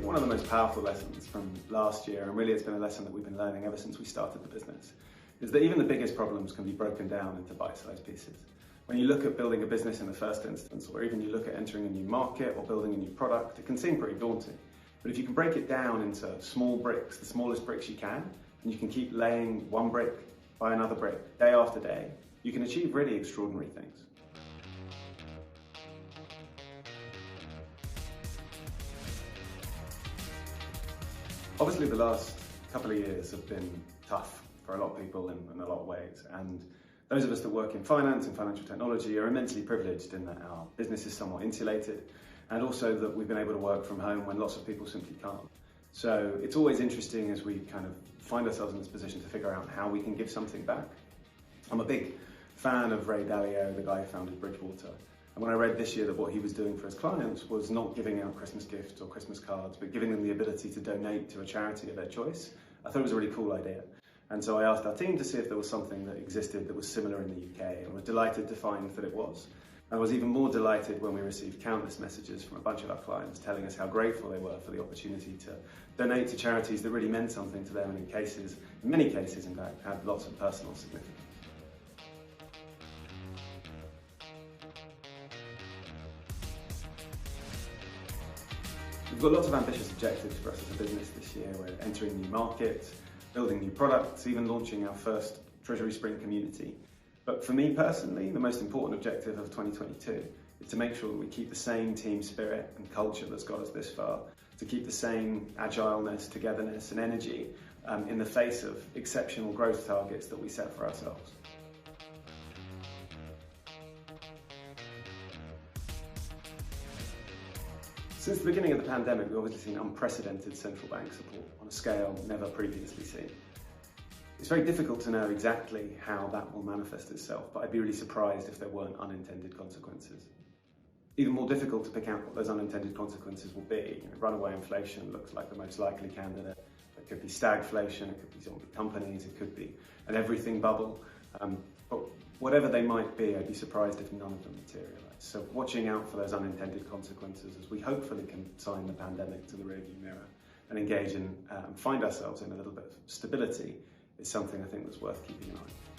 think one of the most powerful lessons from last year, and really it's been a lesson that we've been learning ever since we started the business, is that even the biggest problems can be broken down into bite-sized pieces. When you look at building a business in the first instance, or even you look at entering a new market or building a new product, it can seem pretty daunting. But if you can break it down into small bricks, the smallest bricks you can, and you can keep laying one brick by another brick, day after day, you can achieve really extraordinary things. Obviously, the last couple of years have been tough for a lot of people in a lot of ways, and those of us that work in finance and financial technology are immensely privileged in that our business is somewhat insulated, and also that we've been able to work from home when lots of people simply can't. So it's always interesting as we kind of find ourselves in this position to figure out how we can give something back. I'm a big fan of Ray Dalio, the guy who founded Bridgewater. And when I read this year that what he was doing for his clients was not giving out Christmas gifts or Christmas cards, but giving them the ability to donate to a charity of their choice, I thought it was a really cool idea. And so I asked our team to see if there was something that existed that was similar in the UK, and we're delighted to find that it was. I was even more delighted when we received countless messages from a bunch of our clients telling us how grateful they were for the opportunity to donate to charities that really meant something to them, and in many cases, in fact, had lots of personal significance. We've got lots of ambitious objectives for us as a business this year. We're entering new markets, building new products, even launching our first TreasurySpring community. But for me personally, the most important objective of 2022 is to make sure that we keep the same team spirit and culture that's got us this far, to keep the same agileness, togetherness and energy in the face of exceptional growth targets that we set for ourselves. Since the beginning of the pandemic, we've obviously seen unprecedented central bank support on a scale never previously seen. It's very difficult to know exactly how that will manifest itself, but I'd be really surprised if there weren't unintended consequences. Even more difficult to pick out what those unintended consequences will be. Runaway inflation looks like the most likely candidate. It could be stagflation, it could be zombie companies, it could be an everything bubble. But whatever they might be, I'd be surprised if none of them materialise. So watching out for those unintended consequences as we hopefully can sign the pandemic to the rearview mirror and engage in and find ourselves in a little bit of stability is something I think that's worth keeping an eye on.